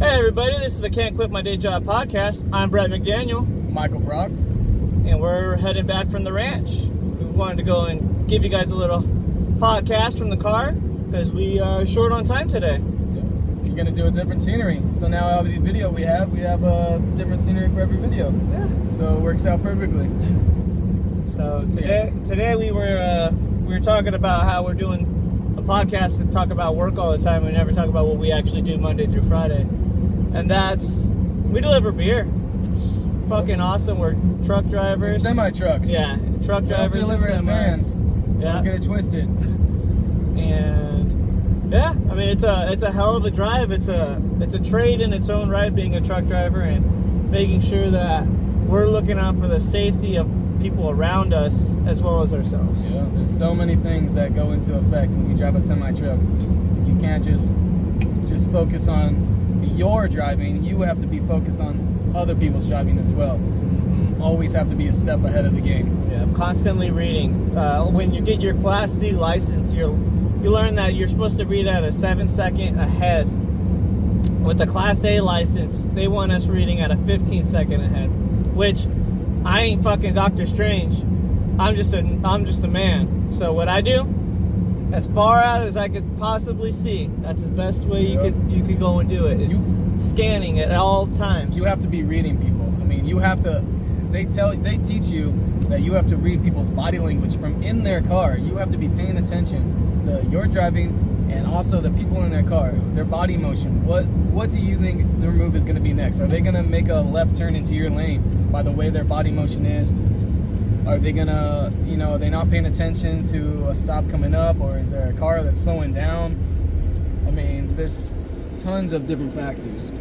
Hey everybody, this is the Can't Quit My Day Job podcast. I'm Brett McDaniel. Michael Brock. And we're heading back from the ranch. We wanted to go and give you guys a little podcast from the car because we are short on time today. You're going to do a different scenery. So now every video we have a different scenery for every video. Yeah. So it works out perfectly. So today we were talking about how we're doing a podcast and talk about work all the time. We never talk about what we actually do Monday through Friday. And we deliver beer. It's fucking awesome. We're truck drivers. And semi-trucks. Yeah, truck drivers. Deliver in vans. Yeah. Don't get it twisted. And yeah, I mean it's a hell of a drive. It's a trade in its own right, being a truck driver and making sure that we're looking out for the safety of people around us as well as ourselves. Yeah, there's so many things that go into effect when you drive a semi-truck. You can't just focus on your driving. You have to be focused on other people's driving as well. Mm-hmm. Always have to be a step ahead of the game. Yeah, constantly reading. When you get your Class C license, you learn that you're supposed to read at a 7-second ahead. With the Class A license, they want us reading at a 15-second ahead, which I ain't fucking Doctor Strange. I'm just a man. So what I do, as far out as I could possibly see, that's the best way you could go and do it. Is scanning at all times. You have to be reading people. I mean, you have to. They teach you that you have to read people's body language from in their car. You have to be paying attention to your driving and also the people in their car, their body motion. What do you think their move is going to be next? Are they going to make a left turn into your lane by the way their body motion is? Are they going to, are they not paying attention to a stop coming up, or is there a car that's slowing down? I mean, there's tons of different factors.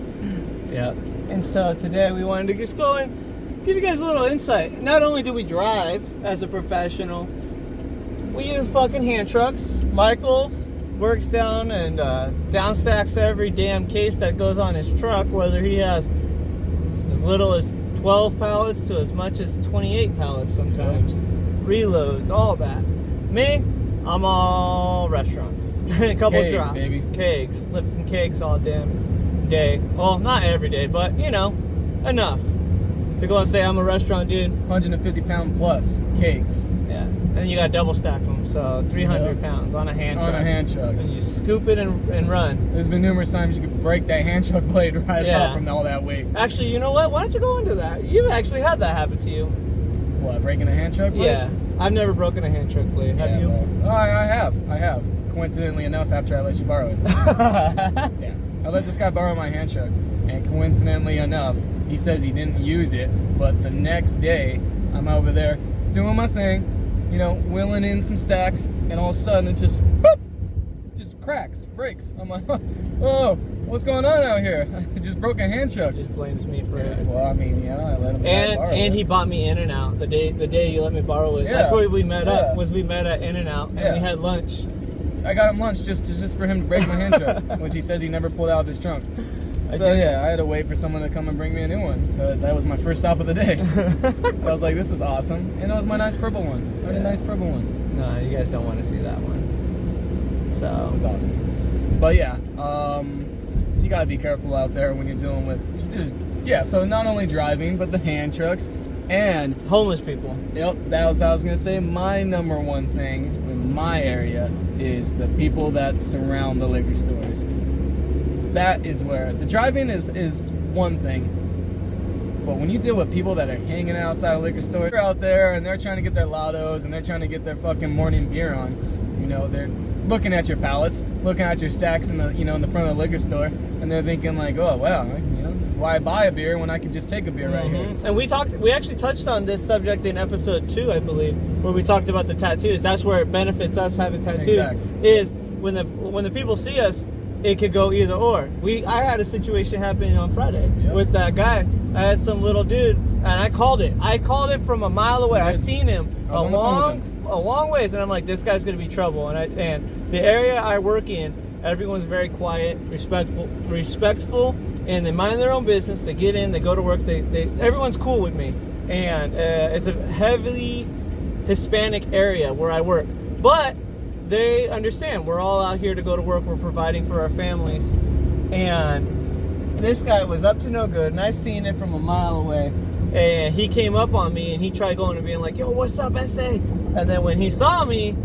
Yeah. And so today we wanted to just go and give you guys a little insight. Not only do we drive as a professional, we use fucking hand trucks. Michael works down and downstacks every damn case that goes on his truck, whether he has as little as 12 pallets to as much as 28 pallets sometimes. Reloads, all that. Me, I'm all restaurants. A couple Kegs, drops. baby. Kegs. Lifting kegs all damn day. Well, not every day, but, enough to go and say I'm a restaurant dude. 150-pound plus kegs. Yeah. And then you got to double stack them, so 300 pounds on a hand truck. On a hand truck. And you scoop it and run. There's been numerous times you could break that hand truck blade right off from all that weight. Actually, you know what? Why don't you go into that? You've actually had that happen to you. What, breaking a hand truck blade? Yeah. I've never broken a hand truck blade. Have you? Well, I have. Coincidentally enough, after I let you borrow it. Yeah. I let this guy borrow my hand truck, and coincidentally enough, he says he didn't use it, but the next day, I'm over there doing my thing, wheeling in some stacks, and all of a sudden it just, boop, just cracks, breaks. I'm like, oh, what's going on out here? I just broke a hand truck. Just blames me for it. Well, I mean, I let him borrow and it. he bought me In-N-Out the day you let me borrow it. Yeah. That's where we met up. We met at In-N-Out and we had lunch. I got him lunch just for him to break my hand truck, which he said he never pulled out of his trunk. So I had to wait for someone to come and bring me a new one because that was my first stop of the day. So I was like, this is awesome. And it was my nice purple one. I had a nice purple one. No, you guys don't want to see that one. So it was awesome. But yeah, you gotta be careful out there when you're dealing with so not only driving, but the hand trucks and homeless people. Yep, that was what I was gonna say. My number one thing in my area is the people that surround the liquor stores. That is where the driving is one thing, but when you deal with people that are hanging outside a liquor store, they're out there and they're trying to get their lottos and they're trying to get their fucking morning beer on, they're looking at your pallets, looking at your stacks in the in the front of the liquor store, and they're thinking like, oh wow, this is why I buy a beer when I can just take a beer right here. And we actually touched on this subject in episode 2, I believe, where we talked about the tattoos. That's where it benefits us having tattoos. Exactly. Is when the people see us, it could go either or. I had a situation happening on Friday with that guy. I had some little dude, and I called it. I called it from a mile away. I seen him a long ways, and I'm like, this guy's gonna be trouble. And the area I work in, everyone's very quiet, respectful, and they mind their own business. They get in, they go to work. Everyone's cool with me, and it's a heavily Hispanic area where I work, but they understand we're all out here to go to work. We're providing for our families, and this guy was up to no good, and I seen it from a mile away. And he came up on me, and he tried going and being like, "Yo, what's up, SA?" And then when he saw me,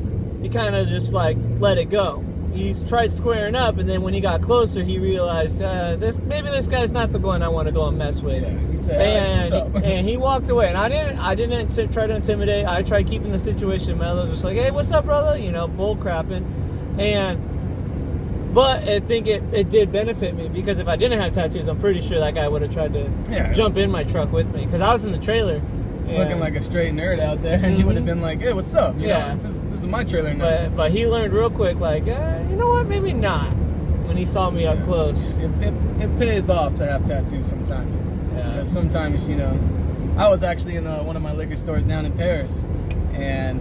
he kind of just like let it go. He tried squaring up, and then when he got closer, he realized maybe this guy's not the one I want to go and mess with. Yeah, he said, and he walked away. And I didn't try to intimidate. I tried keeping the situation mellow, just like, "Hey, what's up, brother?" You know, bull crapping. But I think it did benefit me, because if I didn't have tattoos, I'm pretty sure that guy would have tried to jump in my truck with me, because I was in the trailer. Looking like a straight nerd out there, and he would have been like, "Hey, what's up? You know, this is my trailer now." But he learned real quick, like, you know what, maybe not, when he saw me up close. It pays off to have tattoos sometimes. Yeah. Sometimes, you know, I was actually in one of my liquor stores down in Paris, and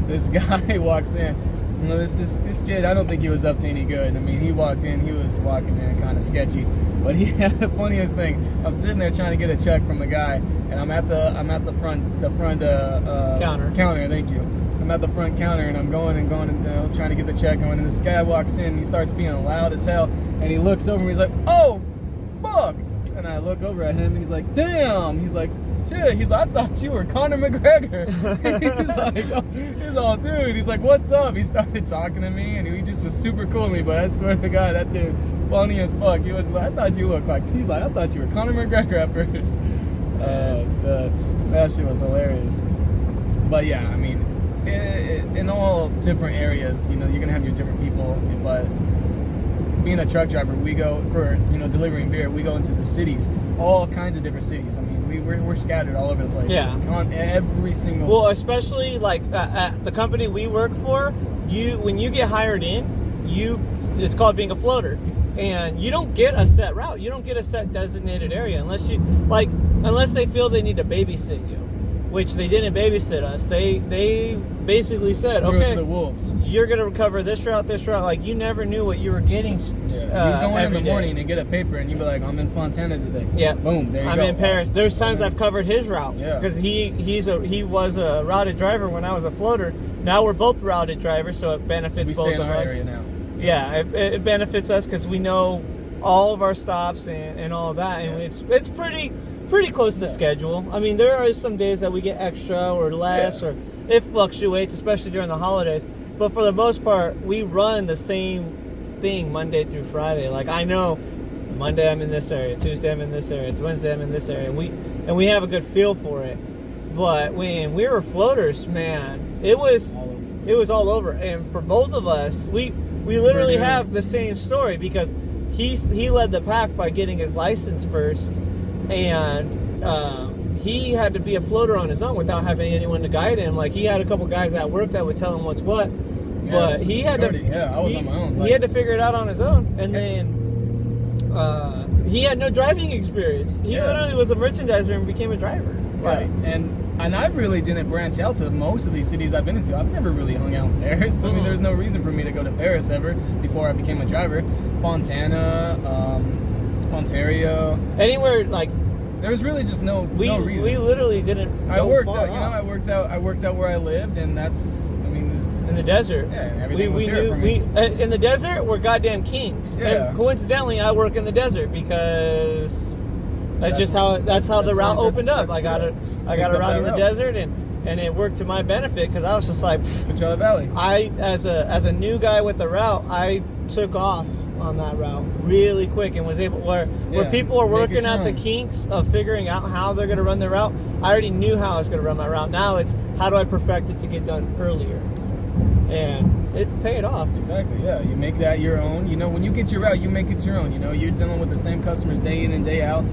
this guy walks in. You know, this kid, I don't think he was up to any good. I mean, he walked in, he was walking in kind of sketchy. But he had the funniest thing. I'm sitting there trying to get a check from the guy, and I'm at the front counter. Thank you. I'm at the front counter, and I'm going and trying to get the check going. And this guy walks in, and he starts being loud as hell, and he looks over, and he's like, "Oh, fuck!" And I look over at him, and he's like, "Damn!" He's like, "Shit!" He's like, "I thought you were Conor McGregor." He's all, "Dude," he's like, "What's up?" He started talking to me, and he just was super cool to me. But I swear to God, that dude, funny as fuck. He was like, "I thought you looked like," he's like, "I thought you were Conor McGregor at first." That shit was hilarious. But yeah, I mean, in all different areas, you know, you're gonna have your different people. But being a truck driver, we go for, you know, delivering beer. We go into the cities, all kinds of different cities. I mean, we're scattered all over the place. Yeah. Every single. Well, especially like at the company we work for, when you get hired in, it's called being a floater, and you don't get a set route. You don't get a set designated area unless they feel they need to babysit you, which they didn't babysit us. They basically said, "Okay, to the wolves. You're gonna cover this route. Like, you never knew what you were getting." You go in the morning and get a paper, and you be like, "I'm in Fontana today." Yeah. Boom. There you go. I'm in Paris. There's times I've covered his route. Yeah. Because he was a routed driver when I was a floater. Now we're both routed drivers, so it benefits both of us. We stay in our area now. Yeah, it benefits us because we know all of our stops and all of that, and it's pretty close to schedule. I mean, there are some days that we get extra or less, or it fluctuates, especially during the holidays. But for the most part, we run the same thing Monday through Friday. Like, I know Monday I'm in this area, Tuesday I'm in this area, Wednesday I'm in this area, and we have a good feel for it. But when we were floaters, man, it was all over. And for both of us, we literally have the same story, because he led the pack by getting his license first, and he had to be a floater on his own without having anyone to guide him. Like, he had a couple guys at work that would tell him what's what, but he had to. Yeah, I was on my own. He had to figure it out on his own, and then he had no driving experience. He literally was a merchandiser and became a driver. Right, and I really didn't branch out to most of these cities I've been into. I've never really hung out in Paris. I mean, there's no reason for me to go to Paris ever before I became a driver. Fontana, Ontario, anywhere like. There was really just no reason. We literally didn't. I worked out. I worked out where I lived, and that's. I mean, in the desert. Yeah, and everything was here for me. In the desert, we're goddamn kings. Yeah. And coincidentally, I work in the desert because that's how the route opened up. I got a route in the desert, and it worked to my benefit, because I was just like, Coachella Valley. I as a new guy with the route, I took off on that route really quick and was able where people are working out the kinks of figuring out how they're going to run their route. I already knew how I was going to run my route. Now it's how do I perfect it to get done earlier, and it paid off. Exactly. Yeah, you make that your own. You know, when you get your route, you make it your own. You know, you're dealing with the same customers day in and day out,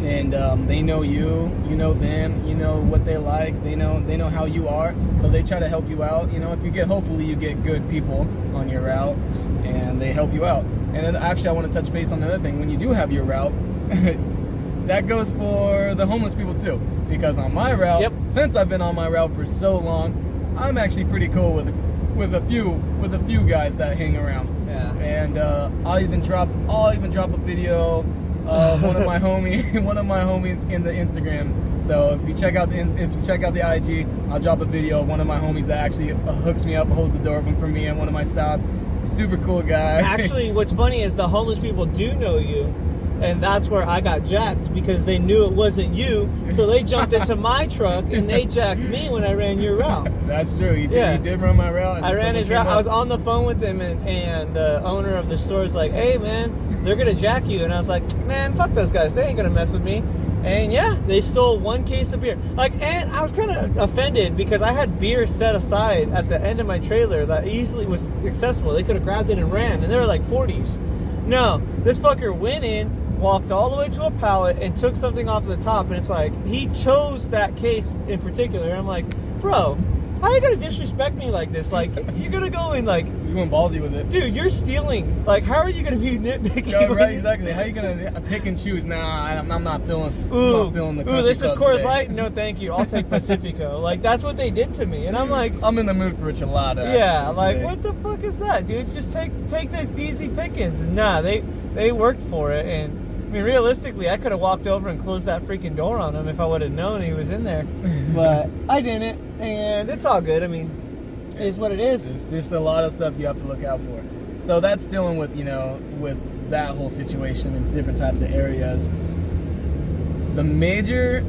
and they know you know them, you know what they like, they know how you are, so they try to help you out. You know, hopefully you get good people on your route, and they help you out. And then actually, I want to touch base on another thing. When you do have your route, that goes for the homeless people too. Because on my route, since I've been on my route for so long, I'm actually pretty cool with a few guys that hang around. Yeah. And I'll even drop a video of one of my homies in the Instagram. So if you check out the IG, I'll drop a video of one of my homies that actually hooks me up, holds the door open for me at one of my stops. Super cool guy. Actually, what's funny is the homeless people do know you. And that's where I got jacked because they knew it wasn't you. So they jumped into my truck and they jacked me when I ran your route. That's true. You did run my route. And I ran his route. I was on the phone with him, and the owner of the store is like, hey, man, they're going to jack you. And I was like, man, fuck those guys. They ain't going to mess with me. And yeah, they stole 1 case of beer. And I was kind of offended because I had beer set aside at the end of my trailer that easily was accessible. They could have grabbed it and ran, and they were like 40s. No, this fucker went in, walked all the way to a pallet, and took something off the top. And it's like, he chose that case in particular. And I'm like, bro, how are you going to disrespect me like this? Like, you're going to go and like... You went ballsy with it. Dude, you're stealing. Like, how are you going to be nitpicking? Yeah, right, exactly. How are you going to pick and choose? Nah, I'm not feeling the country this is club Coors today. Light? No, thank you. I'll take Pacifico. Like, that's what they did to me. And I'm like... I'm in the mood for a chilada. Yeah, like, today. what the fuck is that, dude? Just take the easy pickings. Nah, they worked for it. And, I mean, realistically, I could have walked over and closed that freaking door on him if I would have known he was in there. But I didn't. And it's all good. I mean... is what it is. There's a lot of stuff you have to look out for. So that's dealing with, with that whole situation in different types of areas. The major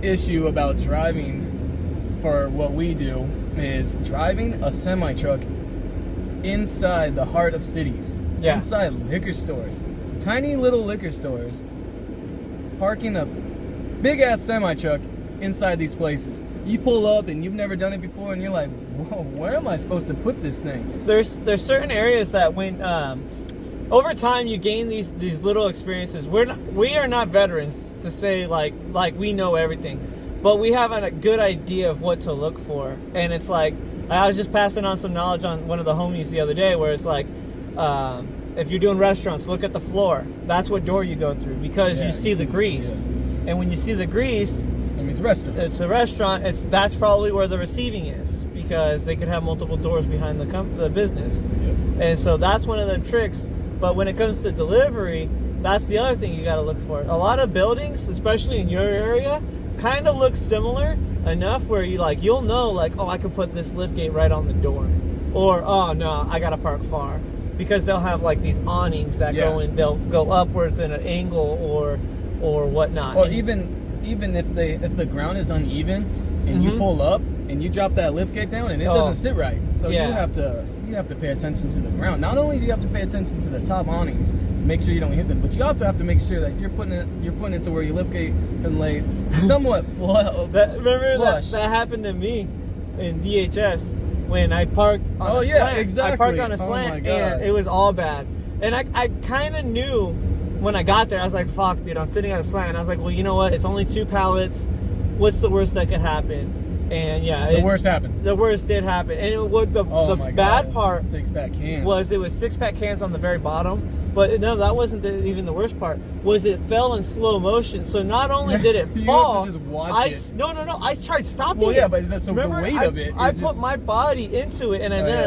issue about driving for what we do is driving a semi-truck inside the heart of cities. Yeah. Inside liquor stores. Tiny little liquor stores. Parking a big-ass semi-truck inside these places. You pull up and you've never done it before and you're like, whoa, where am I supposed to put this thing? There's certain areas that when over time you gain these little experiences. We are not veterans to say like we know everything, but we have a good idea of what to look for. And it's like, I was just passing on some knowledge on one of the homies the other day where it's like, if you're doing restaurants, look at the floor. That's what door you go through because you see the grease. Yeah. And when you see the grease, it's a restaurant. It's a restaurant. That's probably where the receiving is because they could have multiple doors behind the business. Yep. And so that's one of the tricks. But when it comes to delivery, that's the other thing you got to look for. A lot of buildings, especially in your area, kind of look similar enough where you'll know like, oh, I could put this lift gate right on the door, or oh no, I got to park far because they'll have like these awnings that go in. They'll go upwards in an angle or whatnot. Or even if the ground is uneven and you pull up and you drop that lift gate down and it doesn't sit right, so you have to pay attention to the ground. Not only do you have to pay attention to the top awnings, make sure you don't hit them, but you also have to make sure that you're putting it to where your lift gate can lay somewhat flush. That happened to me in DHS when I parked on a slant. Exactly. I parked on a slant and it was all bad. And I kind of knew when I got there, I was like, fuck, dude, I'm sitting on a slant. And I was like, well, you know what? It's only 2 pallets. What's the worst that could happen? And yeah. The worst happened. The worst did happen. And the bad part 6-pack cans. was it was 6-pack cans on the very bottom. But no, that wasn't even the worst part. Was it fell in slow motion. So not only did it fall, have to just watch it. No. I tried stopping it. Well, yeah, but that's the weight of it. I put my body into it, and then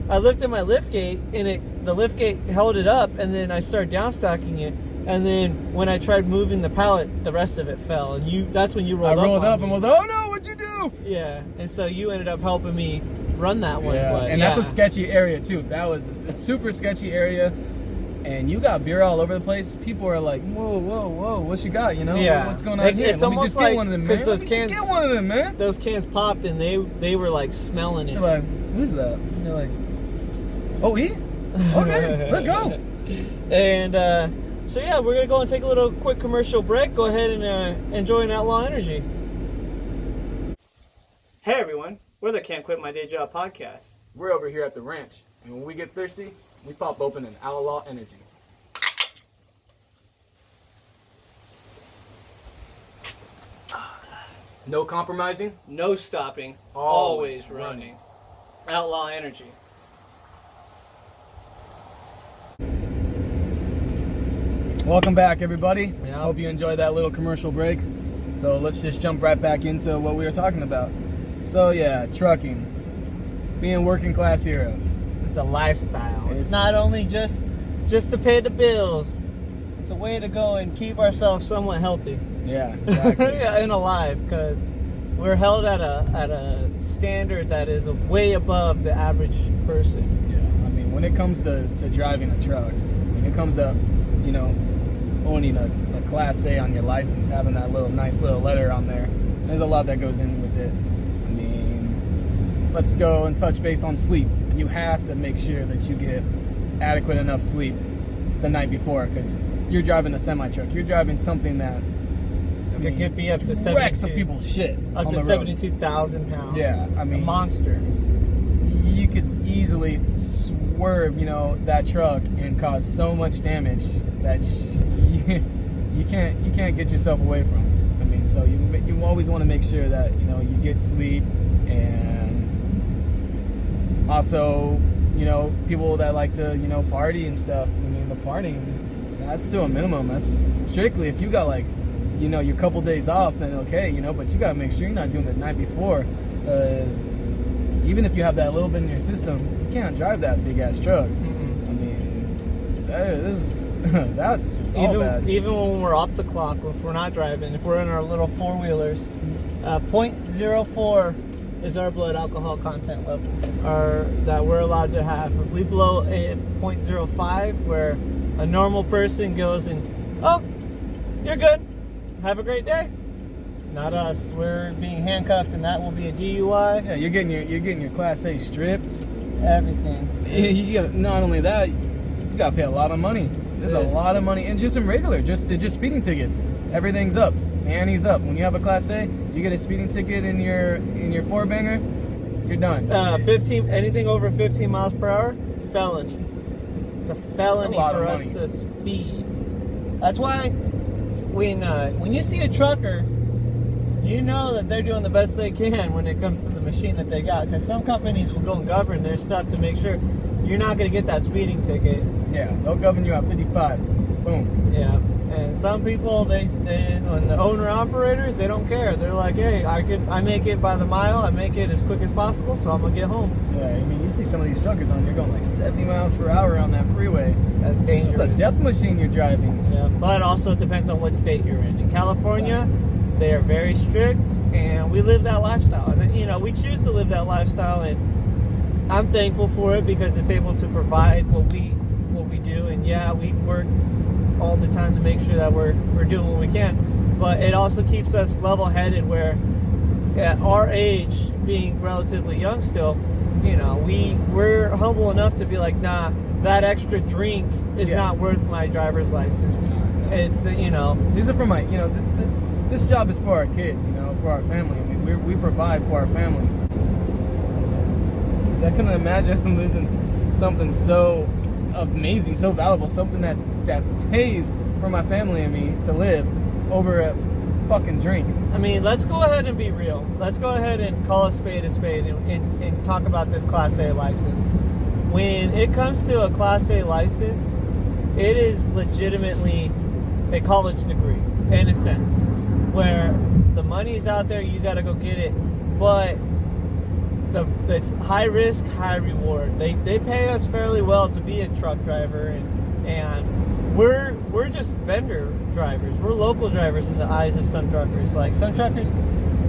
I lifted my lift gate, and the lift gate held it up, and then I started downstacking it. And then when I tried moving the pallet, the rest of it fell. And that's when you rolled up. I rolled up and was like, oh no, what'd you do? Yeah, and so you ended up helping me run that one. Yeah, but, that's a sketchy area too. That was a super sketchy area. And you got beer all over the place. People are like, whoa, what you got? What's going on here? It's almost just like, get one of them, man. Those cans, just get one of them, man. Those cans popped and they were like smelling it. They're like, who's that? And they're like, oh, he? Okay, let's go. And so yeah, we're gonna go and take a little quick commercial break. Go ahead and enjoy an Outlaw Energy. Hey everyone, we're the Can't Quit My Day Job podcast. We're over here at the ranch, and when we get thirsty, we pop open an Outlaw Energy. No compromising, no stopping, always running. Outlaw Energy. Welcome back, everybody. Yep. Hope you enjoyed that little commercial break. So let's just jump right back into what we were talking about. So yeah, trucking, being working class heroes. It's a lifestyle. It's not only just to pay the bills. It's a way to go and keep ourselves somewhat healthy. Yeah, exactly. Yeah, and alive, because we're held at a standard that is way above the average person. Yeah, I mean, when it comes to driving a truck, when it comes to you know, owning a Class A on your license, having that nice little letter on there. There's a lot that goes in with it. I mean, let's go and touch base on sleep. You have to make sure that you get adequate enough sleep the night before, because you're driving a semi-truck. You're driving something that it could be up to 72. Wreck some people's shit. Up to 72,000 pounds. Yeah, I mean, a monster. You could easily swerve, you know, that truck and cause so much damage that you can't get yourself away from. I mean, so you always want to make sure that, you know, you get sleep, and also, you know, people that like to, you know, party and stuff. I mean, the partying, that's still a minimum. That's strictly if you got, like, you know, your couple days off, then okay, you know, but you got to make sure you're not doing it the night before, because even if you have that little bit in your system, you can't drive that big ass truck. I mean, that's just all bad. Even when we're off the clock, if we're not driving, if we're in our little four-wheelers, 0.04 is our blood alcohol content level, or that we're allowed to have. If we blow a 0.05, where a normal person goes and, oh, you're good, have a great day. Not us. We're being handcuffed, and that will be a DUI. Yeah, you're getting your Class A stripped. Everything. Not only that, you gotta pay a lot of money. There's a lot of money, and just in regular, just speeding tickets. Everything's up. Annie's up. When you have a Class A, you get a speeding ticket in your four banger, you're done. 15, anything over 15 miles per hour, felony. It's a felony for us to speed. That's why when you see a trucker, you know that they're doing the best they can when it comes to the machine that they got. Because some companies will go and govern their stuff to make sure you're not going to get that speeding ticket. Yeah, they'll govern you at 55. Boom. Yeah, and some people, when the owner-operators, they don't care. They're like, hey, I make it by the mile. I make it as quick as possible, so I'm going to get home. Yeah, I mean, you see some of these truckers down there going like 70 miles per hour on that freeway. That's dangerous. It's a death machine you're driving. Yeah, but also it depends on what state you're in. In California, they are very strict, and we live that lifestyle. And, you know, we choose to live that lifestyle, and I'm thankful for it because it's able to provide what we do. And yeah, we work all the time to make sure that we're doing what we can. But it also keeps us level-headed, where at our age, being relatively young still, you know, we're humble enough to be like, nah, that extra drink is not worth my driver's license. It's you know, these are for my, you know, this job is for our kids, you know, for our family. I mean, we provide for our families. I couldn't imagine losing something so amazing, so valuable, something that pays for my family and me to live over a fucking drink. I mean, let's go ahead and be real. Let's go ahead and call a spade and talk about this Class A license. When it comes to a Class A license, it is legitimately a college degree, in a sense, where the money's out there, you gotta go get it, but it's high risk, high reward. They pay us fairly well to be a truck driver, and we're just vendor drivers. We're local drivers in the eyes of some truckers. Like some truckers,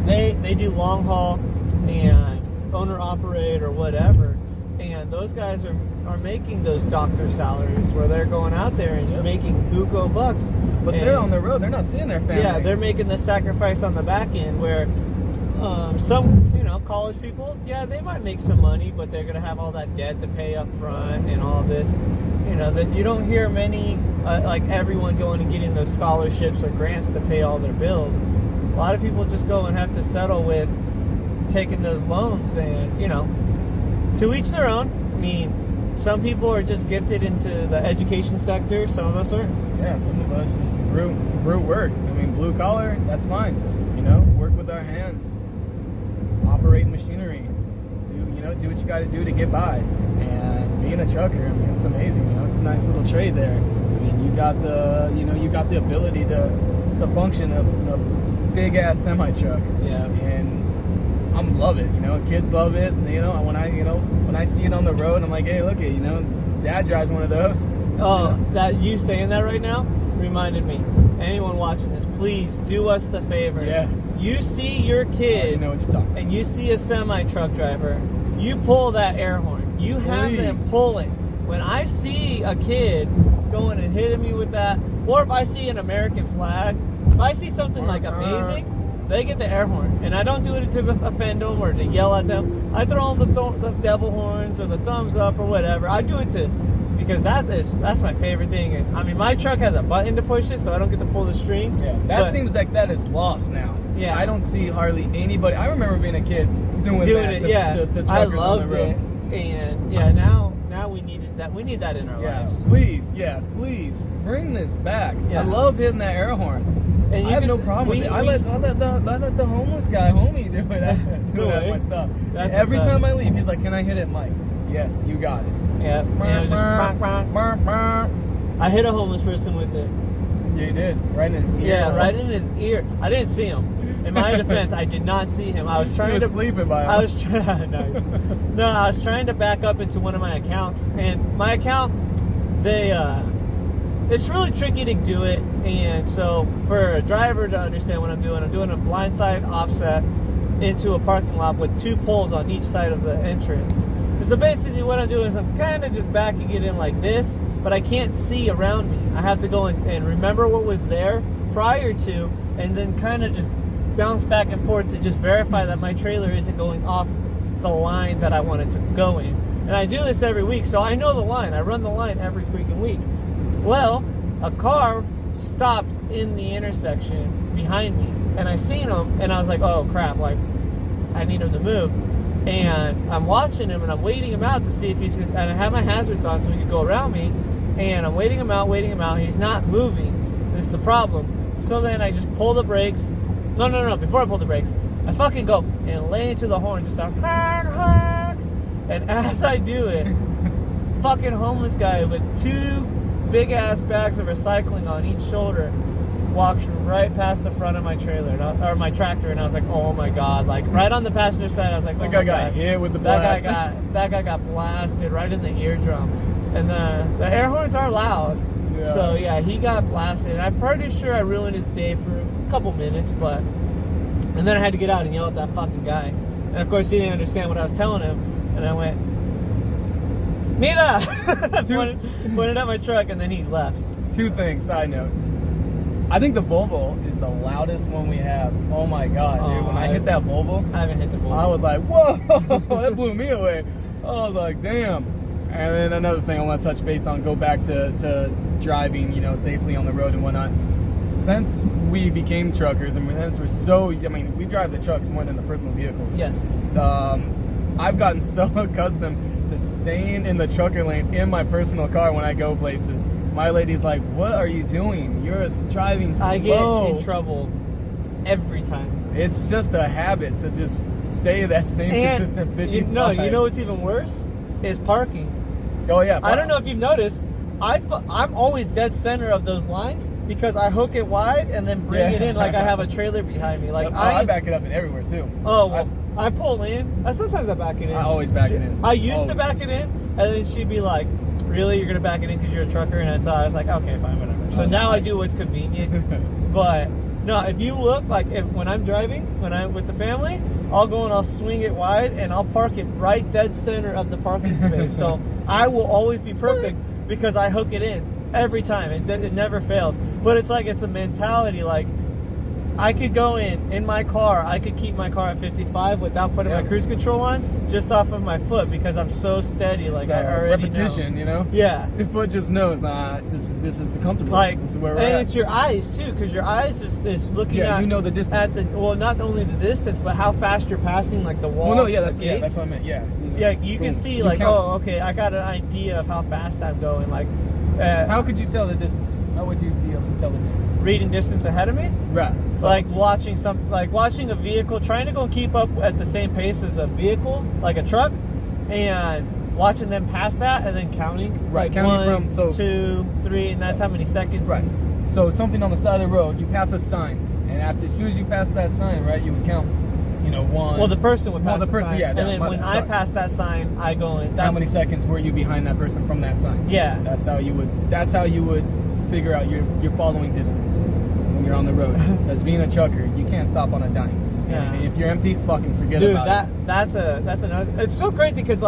they do long haul and owner operate or whatever, and those guys are making those doctor salaries where they're going out there and making buco bucks. But they're on the road. They're not seeing their family. Yeah, they're making the sacrifice on the back end where some, you know, college people, yeah, they might make some money, but they're going to have all that debt to pay up front and all this. You know, that you don't hear many, like everyone going and getting those scholarships or grants to pay all their bills. A lot of people just go and have to settle with taking those loans, and, you know, to each their own. I mean, some people are just gifted into the education sector. Some of us are. Yeah, some of us just brute work. I mean, blue collar, that's fine. You know, work with our hands, operate machinery, do what you got to do to get by. And being a trucker, I mean, it's amazing. You know, it's a nice little trade there. I mean, you got the ability to function a big ass semi truck. Yeah. And I love it. You know, kids love it. You know, when I see it on the road, I'm like, hey, look it. You know, Dad drives one of those. That you saying that right now reminded me. Anyone watching this, please do us the favor. Yes. You see your kid, you know what you're talking about, and you see a semi truck driver, you pull that air horn. You have them pull it. When I see a kid going and hitting me with that. Or if I see an American flag, if I see something like amazing, they get the air horn. And I don't do it to offend them or to yell at them. I throw them the devil horns or the thumbs up or whatever. I do it because that's my favorite thing. And I mean, my truck has a button to push it, so I don't get to pull the string. Yeah, that seems like that is lost now. Yeah, I don't see hardly anybody. I remember being a kid doing that to truckers I loved on the road. it, and now we needed that. We need that in our lives. Please bring this back. Yeah. I love hitting that air horn. And I have no problem with it. I let the homeless guy, homie, do it. Do it my stuff. Every time I leave, he's like, "Can I hit it, Mike?" Yes, you got it. Yeah. I hit a homeless person with it. Yeah, you did. Right in his ear. Yeah, right in his ear. I didn't see him. In my defense, I did not see him. I was trying to sleeping by him. I was trying. Nice. No, I was trying to back up into one of my accounts, and my account, it's really tricky to do it. And so, for a driver to understand what I'm doing a blindside offset into a parking lot with 2 poles on each side of the entrance. And so basically, what I'm doing is I'm kind of just backing it in like this, but I can't see around me. I have to go and remember what was there prior to, and then kind of just bounce back and forth to just verify that my trailer isn't going off the line that I want it to go in. And I do this every week, so I know the line. I run the line every freaking week. Well, a car stopped in the intersection behind me, and I seen him, and I was like, oh crap, like I need him to move. And I'm watching him, and I'm waiting him out to see if he's, and I have my hazards on so he could go around me, and I'm waiting him out, he's not moving. This is the problem. So then I just pull the brakes. No, before I pull the brakes, I fucking go and lay into the horn, just start, honk. And as I do it, fucking homeless guy with 2 big ass bags of recycling on each shoulder walks right past the front of my trailer, or my tractor, and I was like, oh my god, like right on the passenger side, I was like, oh that guy got hit with the blast. That guy got blasted right in the eardrum. And the air horns are loud. Yeah. So yeah, he got blasted. I'm pretty sure I ruined his day for a couple minutes, and then I had to get out and yell at that fucking guy. And of course he didn't understand what I was telling him, and I went, Mira! pointed at my truck, and then he left. 2 things, side note. I think the Volvo is the loudest one we have. Oh my god, dude. When I hit that Volvo, I haven't hit the Volvo. I was like, whoa! That blew me away. I was like, damn. And then another thing I want to touch base on, go back to driving, safely on the road and whatnot. Since we became truckers, and since we drive the trucks more than the personal vehicles. Yes. I've gotten so accustomed to staying in the trucker lane in my personal car when I go places. My lady's like, what are you doing? You're driving slow. I get in trouble every time. It's just a habit to just stay that same consistent 55. You know what's even worse? Is parking. Oh yeah. I don't know if you've noticed, I'm always dead center of those lines because I hook it wide and then bring it in like I have a trailer behind me. Like I back it up in everywhere too. Oh, well, I pull in. Sometimes I back it in. I always back it in. I used to back it in, and then she'd be like, really, you're going to back it in because you're a trucker? And I was like, okay, fine, whatever. So now I do what's convenient. But no, if you look, like when I'm driving, when I'm with the family, I'll go and I'll swing it wide and I'll park it right dead center of the parking space. So I will always be perfect because I hook it in every time. It never fails. But it's a mentality, like I could go in my car, I could keep my car at 55 without putting my cruise control on, just off of my foot because I'm so steady. Like I already repetition, know. Yeah. The foot just knows, this is the comfortable. Like, this is where we're at. And it's your eyes too, because your eyes is looking at. You know the distance. Not only the distance, but how fast you're passing, like the walls. Well, no, that's what I meant. Yeah. Yeah, you can see like, oh, okay, I got an idea of how fast I'm going. Like, how could you tell the distance? How would you be able to tell the distance? Reading distance ahead of me. Right. So, like watching a vehicle, trying to go keep up at the same pace as a vehicle, like a truck, and watching them pass that, and then counting. Right. Like counting 1, 2, 3, and that's how many seconds. Right. So something on the side of the road, you pass a sign, and as soon as you pass that sign, right, you would count. 1. Well, the person would pass the sign. Yeah. And then when I pass that sign, I go in. How many seconds were you behind that person from that sign? Yeah. That's how you would figure out your following distance when you're on the road. Because being a trucker, you can't stop on a dime. Yeah. And if you're empty, fucking forget about it. That's another. It's still crazy because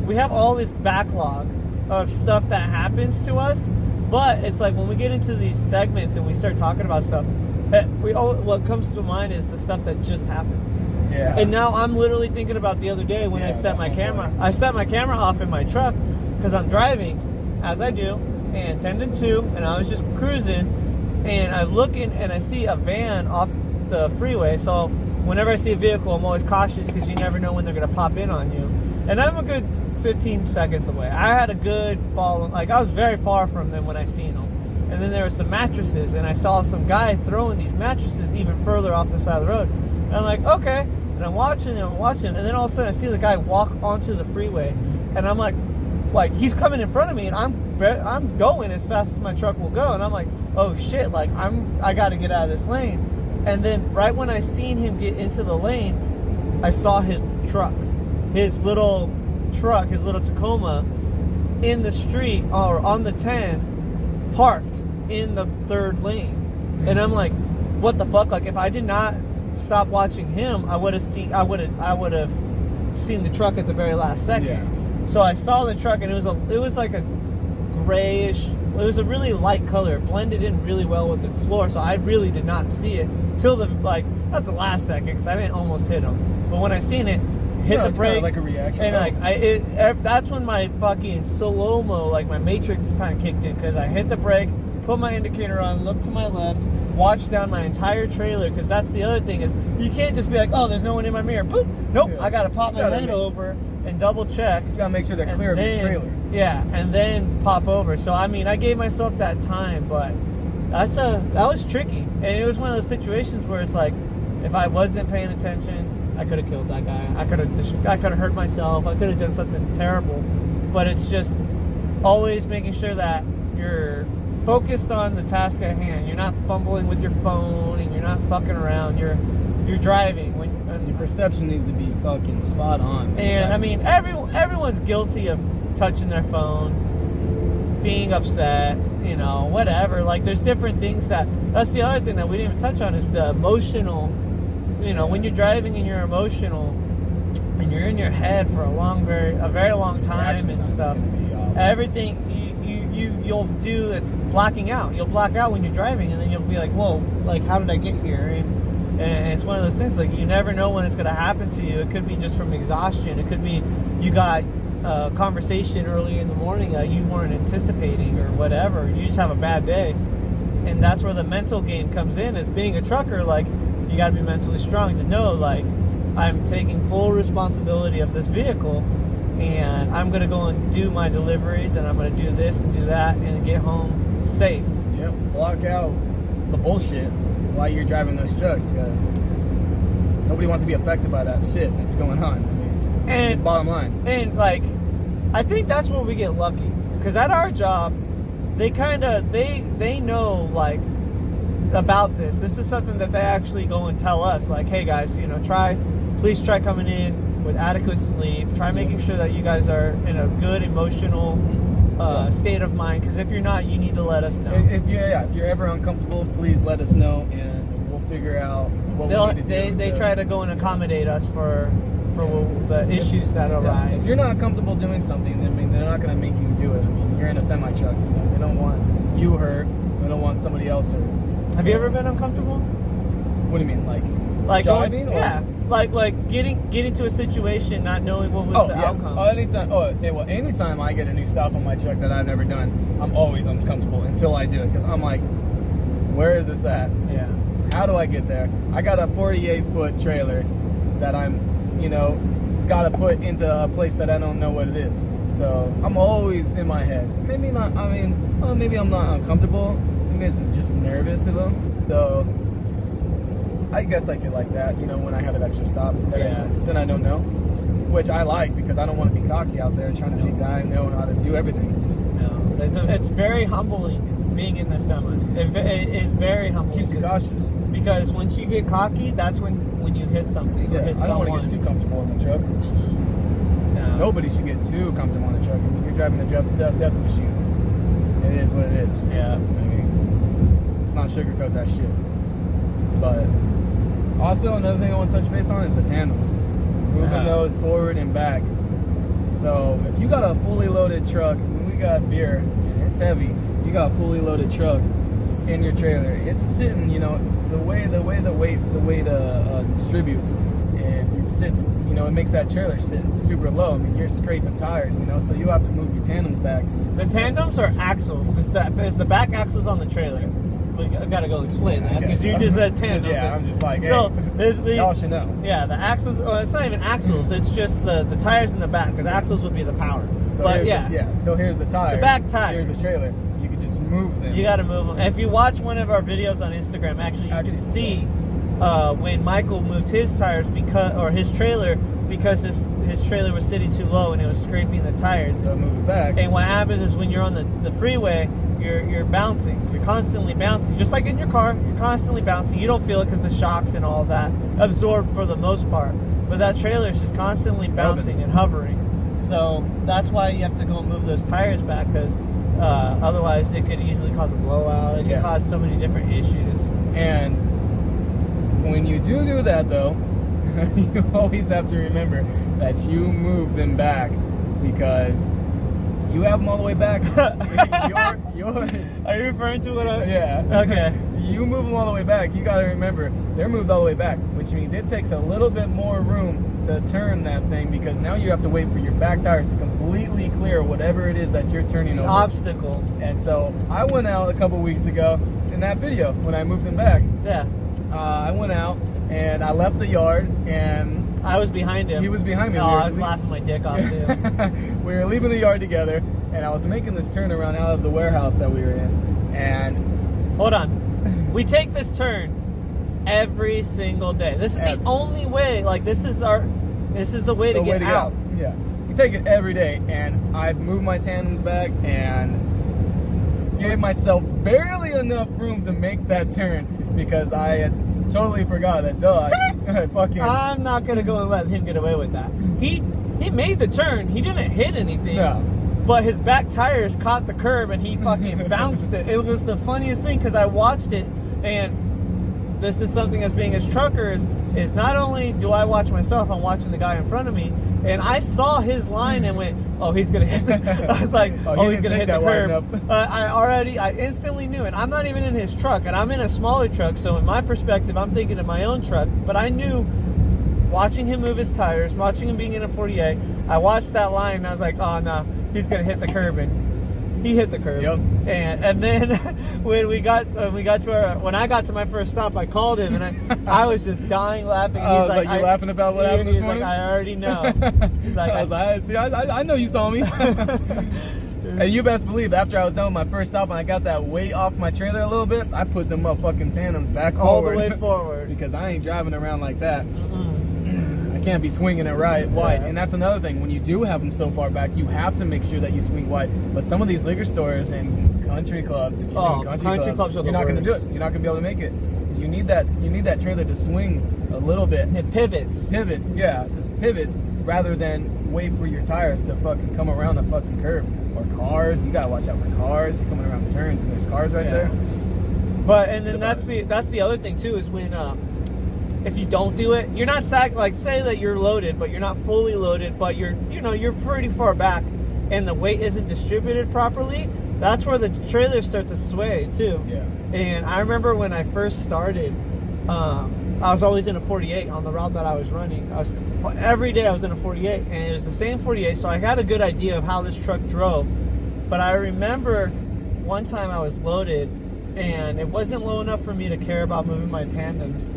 we have all this backlog of stuff that happens to us, But it's like when we get into these segments and we start talking about stuff, what comes to mind is the stuff that just happened. Yeah. And now I'm literally thinking about the other day when I set my camera. I set my camera off in my truck because I'm driving, as I do, and 10 to 2, and I was just cruising, and I look in and I see a van off the freeway. So whenever I see a vehicle, I'm always cautious because you never know when they're going to pop in on you. And I'm a good 15 seconds away. I had a good fall, like I was very far from them when I seen them. And then there were some mattresses, and I saw some guy throwing these mattresses even further off the side of the road. And I'm like, okay. And I'm watching, and then all of a sudden I see the guy walk onto the freeway, and I'm like he's coming in front of me, and I'm going as fast as my truck will go, and I'm like, oh shit, like I got to get out of this lane. And then right when I seen him get into the lane, I saw his truck, his little Tacoma, in the street or on the 10, parked in the third lane. And I'm like, what the fuck? Like if I did not stop watching him, I would have seen the truck at the very last second. Yeah. So I saw the truck, and it was like a grayish. It was a really light color. It blended in really well with the floor, so I really did not see it till not the last second, because I didn't almost hit him. But when I seen it, hit the brake, like a reaction, and that's when my fucking slow-mo, like my Matrix time kicked in, because I hit the brake, put my indicator on, looked to my left, watched down my entire trailer, because that's the other thing is you can't just be like, oh, there's no one in my mirror. Boop. Nope. Yeah. I gotta pop my head over and double check. You gotta make sure they're clear of the trailer. Yeah, and then pop over. So I mean, I gave myself that time, but that was tricky, and it was one of those situations where it's like, if I wasn't paying attention, I could have killed that guy. I could have hurt myself. I could have done something terrible. But it's just always making sure that you're focused on the task at hand. You're not fumbling with your phone, and you're not fucking around. You're driving. Your perception needs to be fucking spot on. And I mean, everyone's guilty of touching their phone, being upset, whatever. Like there's different things that's the other thing that we didn't even touch on is the emotional. When you're driving and you're emotional and you're in your head for a very long time and stuff, everything you'll do it's blacking out. You'll black out when you're driving, and then you'll be like, whoa, like how did I get here? And it's one of those things, like you never know when it's going to happen to you. It could be just from exhaustion. It could be you got a conversation early in the morning that you weren't anticipating or whatever. You just have a bad day. And that's where the mental game comes in. As being a trucker, like you got to be mentally strong to know, like, I'm taking full responsibility of this vehicle, and I'm going to go and do my deliveries, and I'm going to do this and do that and get home safe. Yep, block out the bullshit while you're driving those trucks, because nobody wants to be affected by that shit that's going on. I mean, and bottom line. And like, I think that's where we get lucky, because at our job, they know like about this. This is something that they actually go and tell us, like, hey guys, please try coming in with adequate sleep. Try making sure that you guys are in a good emotional state of mind, because if you're not, you need to let us know. If you're ever uncomfortable, please let us know, and we'll figure out what we need to do. They try to go and accommodate us for the issues that arise. If you're not comfortable doing something, then they're not going to make you do it. I mean, you're in a semi truck. They don't want you hurt. They don't want somebody else hurt. Have you ever been uncomfortable? What do you mean, like driving? Like getting to a situation not knowing what was the outcome. Anytime I get a new stop on my truck that I've never done, I'm always uncomfortable until I do it, because I'm like, where is this at? Yeah. How do I get there? I got a 48-foot trailer that I'm, got to put into a place that I don't know what it is. So I'm always in my head. Maybe not. I mean, maybe I'm not uncomfortable. Maybe I'm just nervous a little. So I guess I get like that, when I have an extra stop. Then I don't know, which I like, because I don't want to be cocky out there trying to think that I know how to do everything. No, it's very humbling being in the semi. It is very humbling. Keeps you cautious. Because once you get cocky, that's when you hit something. Yeah, or hit I don't want to get too comfortable in the truck. Mm-hmm. No. Nobody should get too comfortable in the truck. I mean, you're driving a death machine. It is what it is. Yeah. I mean, let's not sugarcoat that shit. But also, another thing I want to touch base on is the tandems. Moving those forward and back. So if you got a fully loaded truck, we got beer, and it's heavy, you got a fully loaded truck in your trailer. It's sitting, you know, the way the weight distributes is it sits, you know, it makes that trailer sit super low. I mean, you're scraping tires, you know, so you have to move your tandems back. The tandems are axles. It's the back axles on the trailer. I gotta go explain that because you just said tandems. Yeah, I'm just like, hey, so basically, y'all should know. Yeah, the axles. Well, it's not even axles. It's just the tires in the back because axles would be the power. So but so here's the tire. The back tires. Here's the trailer. You can just move them. You got to move them. If you watch one of our videos on Instagram, actually you can see when Michael moved his tires his trailer because his trailer was sitting too low and it was scraping the tires. So move it back. And what happens is when you're on the freeway, you're bouncing. You're constantly bouncing, just like in your car. You're constantly bouncing. You don't feel it because the shocks and all that absorb for the most part. But that trailer is just constantly bouncing and hovering. So that's why you have to go and move those tires back because otherwise it could easily cause a blowout. It could cause so many different issues. And when you do that, though, you always have to remember that you move them back because you have them all the way back. Are you referring to what I... Yeah. Okay. You move them all the way back. You got to remember, they're moved all the way back, which means it takes a little bit more room to turn that thing because now you have to wait for your back tires to completely clear whatever it is that you're turning over. Obstacle. And so I went out a couple weeks ago in that video when I moved them back. Yeah. I went out and I left the yard and... I was behind him. He was behind me. Oh, I was laughing my dick off too. We were leaving the yard together and I was making this turnaround out of the warehouse that we were in. And... Hold on. We take this turn every single day. This is the only way. Like, this is the way to get out. Yeah. We take it every day and I've moved my tandems back and gave myself barely enough room to make that turn because I had totally forgot that fucking... I'm not gonna go and let him get away with that. He made the turn. He didn't hit anything. No. But his back tires caught the curb and he fucking bounced it. It was the funniest thing because I watched it, and this is something as being as truckers is not only do I watch myself, I'm watching the guy in front of me, and I saw his line and went, oh, he's gonna hit the... I was like, oh, he's gonna hit the curb. I instantly knew it. I'm not even in his truck, and I'm in a smaller truck, so in my perspective, I'm thinking of my own truck, but I knew, watching him move his tires, watching him being in a 48, I watched that line and I was like, oh no, he's gonna hit the curb, and he hit the curb. Yep. And then when I got to my first stop, I called him and I was just dying laughing. I was like, you laughing about what happened this morning? Like, I already know. He's like, I know you saw me. And you best believe, after I was done with my first stop and I got that weight off my trailer a little bit, I put them motherfucking tandems back all forward. the way forward. Because I ain't driving around like that. Can't be swinging it wide. And that's another thing. When you do have them so far back, you have to make sure that you swing wide. But some of these liquor stores and country clubs, if you're doing country clubs, you're not going to do it. You're not going to be able to make it. You need that trailer to swing a little bit. It pivots. Pivots rather than wait for your tires to fucking come around the fucking curb. Or cars, you gotta watch out for cars. You're coming around turns and there's cars right there. But and then that's the other thing too is when if you don't do it, you're not like say that you're loaded, but you're not fully loaded, but you're pretty far back, and the weight isn't distributed properly. That's where the trailers start to sway too. Yeah. And I remember when I first started, I was always in a 48 on the route that I was running. Every day I was in a 48, and it was the same 48, so I had a good idea of how this truck drove. But I remember one time I was loaded, and it wasn't low enough for me to care about moving my tandems.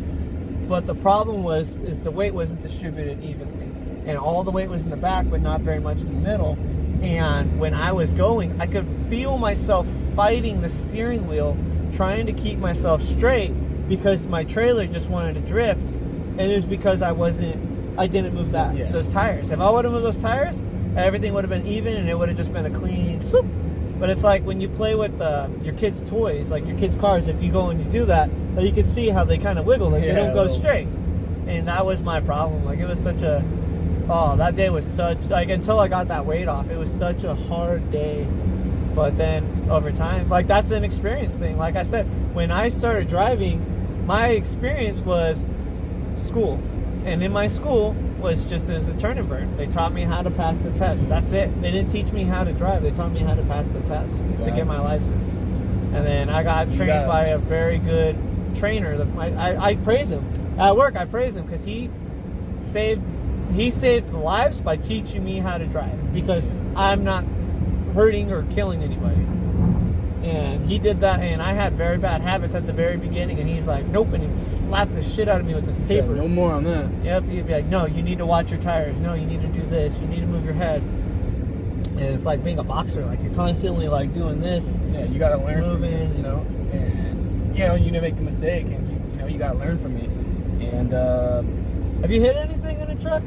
But the problem is the weight wasn't distributed evenly. And all the weight was in the back, but not very much in the middle. And when I was going, I could feel myself fighting the steering wheel, trying to keep myself straight because my trailer just wanted to drift. And it was because I didn't move those tires. If I would have moved those tires, everything would have been even and it would have just been a clean swoop. But it's like when you play with your kids' toys, like your kids' cars, if you go and you do that, you can see how they kind of wiggle, like they don't go straight. And that was my problem. Like it was such a, that day was such, like until I got that weight off, it was such a hard day. But then over time, like that's an experience thing. Like I said, when I started driving, my experience was school. And in my school, was just as a turn and burn. They taught me how to pass the test. That's it. They didn't teach me how to drive. They taught me how to pass the test to get my license. And then I got trained by a very good trainer. I praise him. At work, I praise him because he saved lives by teaching me how to drive, because I'm not hurting or killing anybody. And he did that, and I had very bad habits at the very beginning, and he's like, nope, and he slapped the shit out of me with this paper. No more on that. Yep, he'd be like, no, you need to watch your tires. No, you need to do this. You need to move your head. And it's like being a boxer. Like, you're constantly, like, doing this. Yeah, you got to learn moving, from it, you know. And, you know, you make a mistake, and, you know, you got to learn from it. And, have you hit anything in a truck?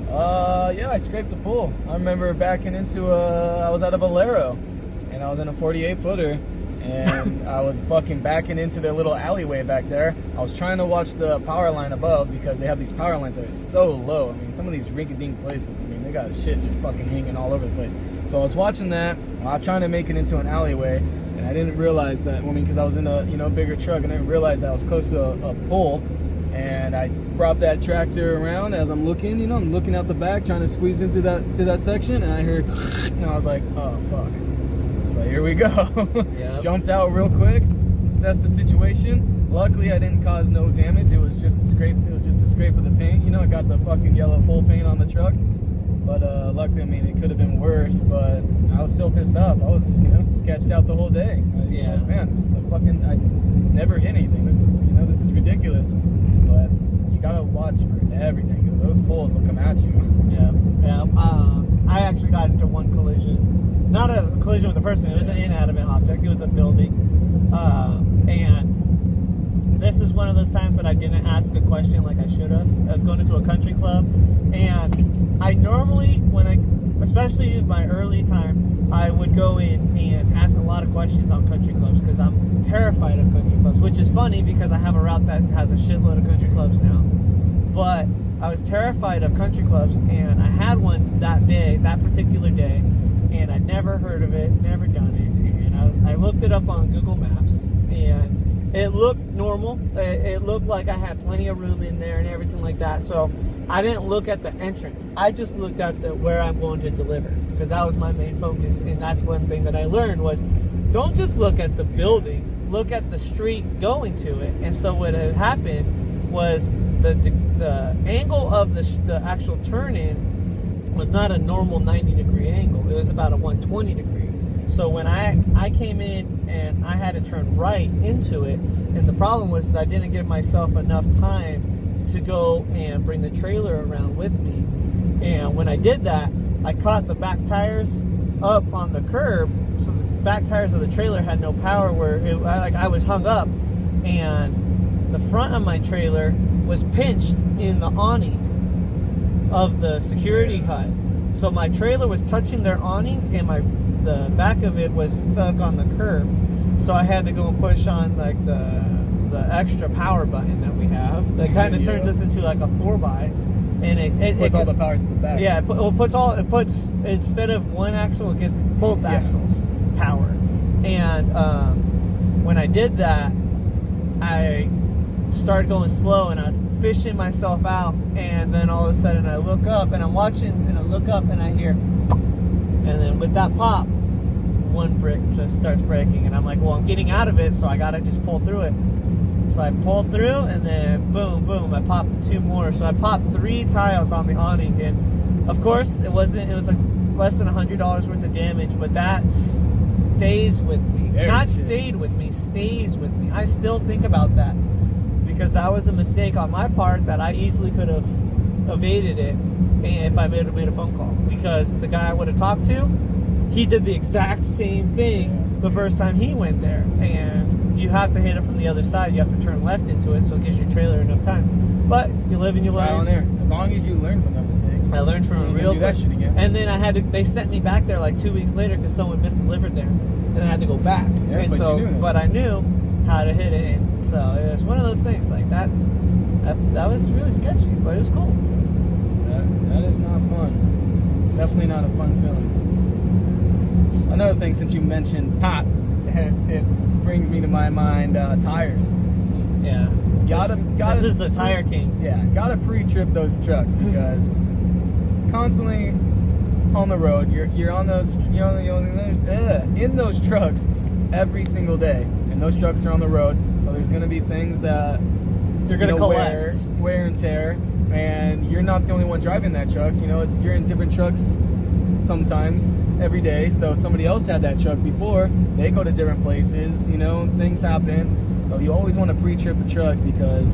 Yeah, I scraped a pool. I remember backing into I was at a Valero, and I was in a 48-footer, and I was fucking backing into their little alleyway back there. I was trying to watch the power line above, because they have these power lines that are so low. I mean, some of these rinky-dink places, I mean, they got shit just fucking hanging all over the place. So I was watching that while trying to make it into an alleyway, and I didn't realize that, because I was in a, you know, bigger truck, and I didn't realize that I was close to a pole. And I brought that tractor around as I'm looking, you know, I'm looking out the back, trying to squeeze into that section, and I heard, and I was like, oh, fuck. So here we go. Yep. Jumped out real quick, assessed the situation. Luckily, I didn't cause no damage. It was just a scrape. It was just a scrape of the paint. You know, I got the fucking yellow pole paint on the truck. But luckily, I mean, it could have been worse, but I was still pissed off. I was, you know, sketched out the whole day. Yeah. Like, man, this is I never hit anything. This is ridiculous. But you gotta watch for everything, because those poles will come at you. Yeah. I actually got into one collision. Not a collision with a person. It was an inanimate object. It was a building. And this is one of those times that I didn't ask a question like I should have. I was going into a country club, and I normally, especially in my early time, I would go in and ask a lot of questions on country clubs, because I'm terrified of country clubs, which is funny because I have a route that has a shitload of country clubs now. But I was terrified of country clubs, and I had one that particular day, and I'd never heard of it, never done it. And I looked it up on Google Maps, and it looked normal. It looked like I had plenty of room in there and everything like that. So I didn't look at the entrance. I just looked at where I'm going to deliver, because that was my main focus. And that's one thing that I learned was, don't just look at the building, look at the street going to it. And so what had happened was the angle of the actual turn-in was not a normal 90-degree angle. It was about a 120-degree. So when I came in and I had to turn right into it, and the problem was I didn't give myself enough time to go and bring the trailer around with me. And when I did that, I caught the back tires up on the curb, so the back tires of the trailer had no power, where I was hung up, and the front of my trailer was pinched in the awning of the security hut. So my trailer was touching their awning, and the back of it was stuck on the curb. So I had to go and push on like the extra power button that we have. That kind of turns us into like a 4x, and it puts all the power to the back. Yeah, it puts instead of one axle, it gives both axles power. And when I did that, I started going slow, and I was fishing myself out, and then all of a sudden I look up, and I'm watching, and I look up, and I hear, and then with that pop, one brick just starts breaking, and I'm like, well, I'm getting out of it, so I gotta just pull through it. So I pulled through, and then boom, boom, I popped 2 more. So I popped 3 tiles on the awning, and of course it was like less than $100 worth of damage, but that stays with me. Stayed with me, stays with me. I still think about that, because that was a mistake on my part that I easily could have evaded it, and if I made a phone call, because the guy I would have talked to, he did the exact same thing the first time he went there, and you have to hit it from the other side. You have to turn left into it, so it gives your trailer enough time. But you live and you learn. Trial and error. As long as you learn from that mistake. I learned from a real do that shit again. And then they sent me back there like 2 weeks later because someone misdelivered there, and I had to go back. Yeah, and but I knew how to hit it, and so it was one of those things like that. That was really sketchy, but it was cool. That is not fun. It's definitely not a fun feeling. Another thing, since you mentioned pop, it brings me to my mind tires. Yeah. This is the tire king. Yeah, gotta pre-trip those trucks because constantly on the road, you're on those, in those trucks every single day, and those trucks are on the road, so there's gonna be things that You're gonna collect wear and tear, and you're not the only one driving that truck. You're in different trucks sometimes every day, so somebody else had that truck before, they go to different places, things happen, so you always want to pre-trip a truck because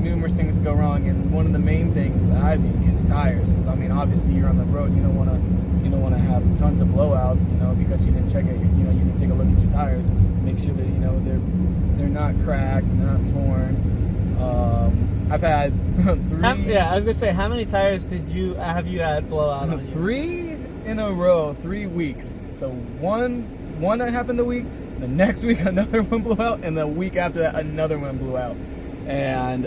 numerous things go wrong. And one of the main things that I think is tires, because obviously you're on the road, you don't want to have tons of blowouts, because you didn't check it, you didn't take a look at your tires, make sure that they're not cracked and they're not torn. I've had 3. I was gonna say, how many tires have you had blowout on you? 3 in a row, 3 weeks. So one that happened a week, the next week another one blew out, and the week after that another one blew out. And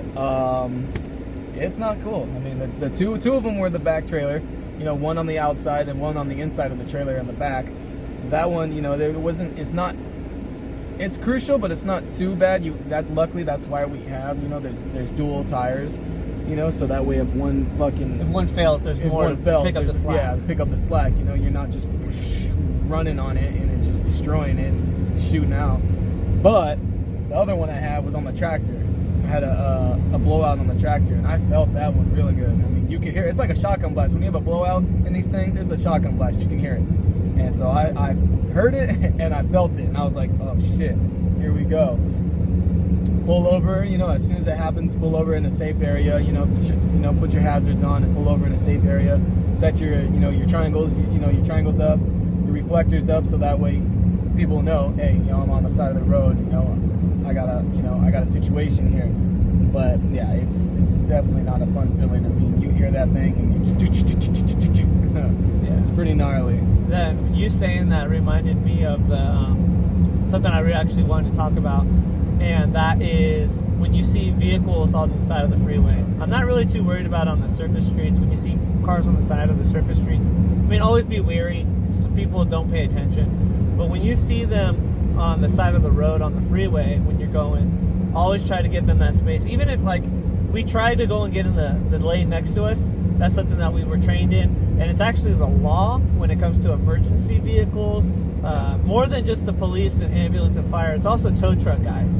it's not cool. The two of them were the back trailer, one on the outside and one on the inside of the trailer in the back. That one, it's crucial, but it's not too bad. Luckily that's why we have, there's dual tires, so that way if one fails, there's more to pick up the slack. Yeah, pick up the slack. You're not just running on it and then just destroying it, shooting out. But the other one I had was on the tractor. I had a blowout on the tractor, and I felt that one really good. You can hear it. It's like a shotgun blast. When you have a blowout in these things, it's a shotgun blast. You can hear it. And so I heard it and I felt it, and I was like, oh shit, here we go. Pull over, as soon as it happens, pull over in a safe area, put your hazards on and pull over in a safe area. Set your triangles, your triangles up, your reflectors up, so that way people know, hey, I'm on the side of the road, I got a situation here. But yeah, it's definitely not a fun feeling. You hear that thing and it's pretty gnarly. You saying that reminded me of the something I actually wanted to talk about, and that is when you see vehicles on the side of the freeway. I'm not really too worried about on the surface streets. When you see cars on the side of the surface streets, always be wary so people don't pay attention. But when you see them on the side of the road on the freeway when you're going, always try to give them that space. Even if we tried to go and get in the lane next to us, that's something that we were trained in, and it's actually the law when it comes to emergency vehicles, more than just the police and ambulance and fire. It's also tow truck guys.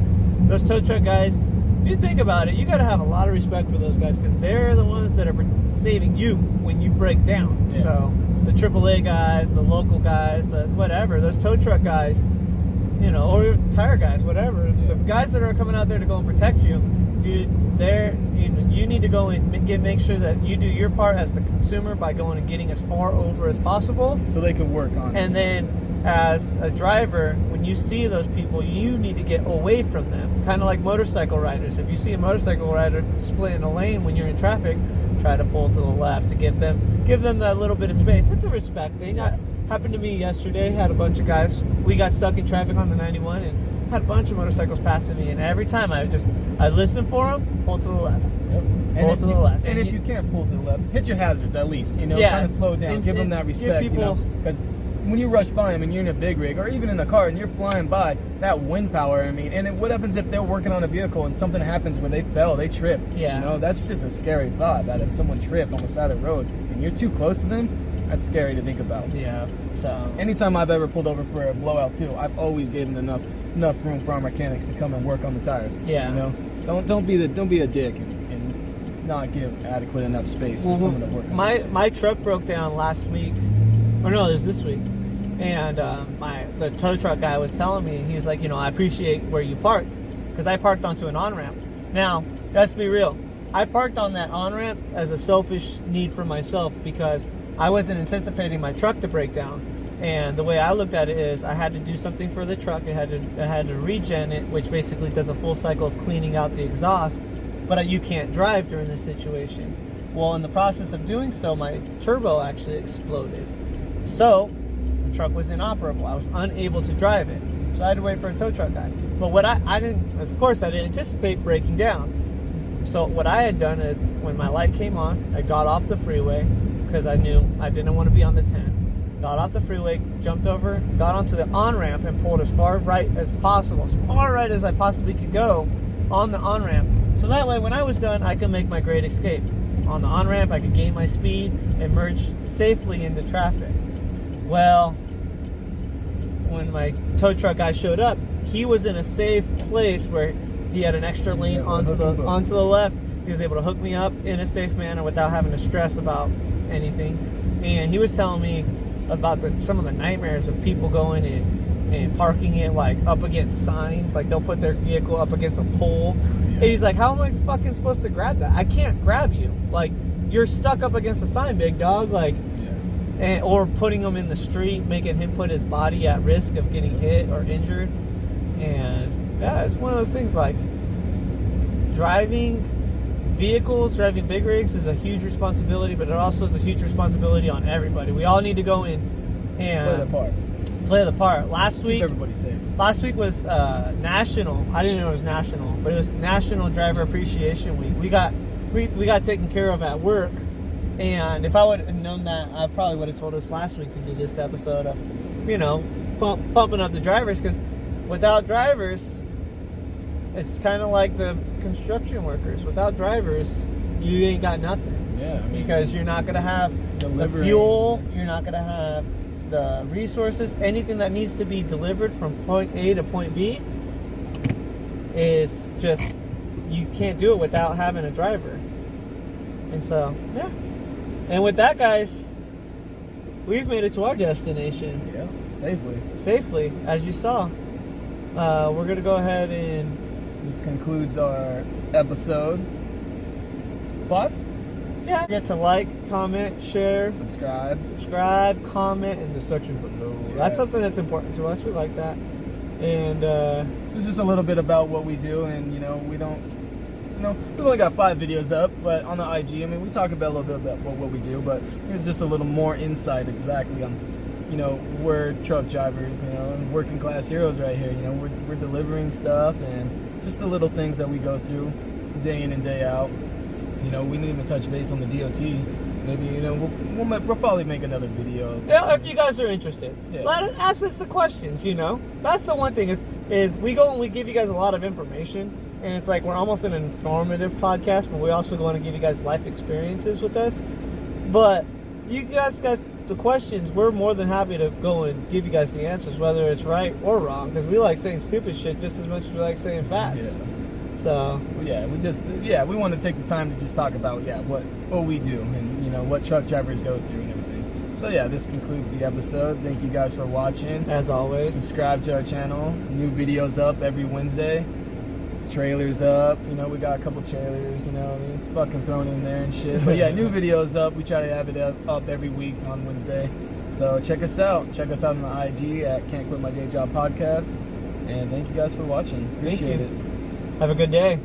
Those tow truck guys, if you think about it, you got to have a lot of respect for those guys, because they're the ones that are saving you when you break down. Yeah. So the AAA guys, the local guys, whatever, those tow truck guys, or tire guys, whatever, the guys that are coming out there to go and protect you, you need to go and make sure that you do your part as the consumer by going and getting as far over as possible, so they can work on it. And then as a driver, when you see those people, you need to get away from them, kind of like motorcycle riders. If you see a motorcycle rider splitting a lane when you're in traffic, try to pull to the left to give them that little bit of space. It's a respect thing. Happened to me yesterday. Had a bunch of guys. We got stuck in traffic on the 91 and had a bunch of motorcycles passing me, and every time I listen for them, pull to the left. Yep. Pull to the left. And if you can't pull to the left, hit your hazards at least. Kind of slow down, give them that respect. Because when you rush by them and you're in a big rig or even in a car and you're flying by, that wind power. What happens if they're working on a vehicle and something happens where they fell, they trip? Yeah. That's just a scary thought. That if someone tripped on the side of the road and you're too close to them, that's scary to think about. Yeah. So anytime I've ever pulled over for a blowout too, I've always given enough room for our mechanics to come and work on the tires. Yeah. Don't be a dick and not give adequate enough space for someone to work on. My truck broke down last week, or no, it was this week, and the tow truck guy was telling me, he was like, I appreciate where you parked, because I parked onto an on-ramp. Now, let's be real, I parked on that on-ramp as a selfish need for myself, because I wasn't anticipating my truck to break down. And the way I looked at it is I had to do something for the truck. I had to regen it, which basically does a full cycle of cleaning out the exhaust. But you can't drive during this situation. Well, in the process of doing so, my turbo actually exploded. So the truck was inoperable. I was unable to drive it. So I had to wait for a tow truck guy. But what I didn't anticipate breaking down. So what I had done is when my light came on, I got off the freeway because I knew I didn't want to be on the 10. Got off the freeway, jumped over, got onto the on-ramp and pulled as far right as possible, as far right as I possibly could go on the on-ramp So that way, when I was done, I could make my great escape. On the on-ramp, I could gain my speed and merge safely into traffic. Well, when my tow truck guy showed up, he was in a safe place where he had an extra lane onto the left. He was able to hook me up in a safe manner without having to stress about anything. And he was telling me about some of the nightmares of people going and parking it like up against signs. Like they'll put their vehicle up against a pole. And he's like, how am I fucking supposed to grab that? I can't grab you. Like, you're stuck up against a sign, big dog. Like, or putting him in the street, making him put his body at risk of getting hit or injured. And yeah, it's one of those things like driving vehicles, driving big rigs is a huge responsibility, but it also is a huge responsibility on everybody. We all need to go in and play the part. Last week, keep everybody safe. Last week was national. I didn't know it was national, but it was National Driver Appreciation Week. We got taken care of at work, and if I would have known that, I probably would have told us last week to do this episode of, pumping up the drivers, because without drivers, it's kind of like the construction workers. Without drivers, you ain't got nothing. Yeah, because you're not gonna have the fuel. You're not gonna have the resources. Anything that needs to be delivered from point A to point B is just, you can't do it without having a driver. And so, yeah. And with that, guys, we've made it to our destination. Yeah, Safely, as you saw. We're gonna go ahead and this concludes our episode 5. Yeah. Forget to like, comment, share, subscribe, comment in the section below. Yes. That's something that's important to us. We like that. And this is just a little bit about what we do, and we've only got 5 videos up, but on the IG, we talk about a little bit about what we do, but there's just a little more insight exactly on, we're truck drivers, working class heroes right here. We're delivering stuff and just the little things that we go through day in and day out. We didn't even touch base on the DOT. Maybe, we'll probably make another video. Yeah, if you guys are interested. Yeah. Ask us the questions, That's the one thing is we go and we give you guys a lot of information. And it's like we're almost an informative podcast, but we also want to give you guys life experiences with us. But you guys, the questions, we're more than happy to go and give you guys the answers, whether it's right or wrong, because we like saying stupid shit just as much as we like saying facts. Yeah. So we want to take the time to just talk about what we do and what truck drivers go through and everything. So this concludes the episode. Thank you guys for watching. As always, subscribe to our channel. New videos up every Wednesday. Trailers up. We got a couple trailers. Fucking thrown in there and shit. But new videos up. We try to have it up every week on Wednesday. So check us out. Check us out on the IG at Can't Quit My Day Job Podcast. And thank you guys for watching. Appreciate it. Have a good day.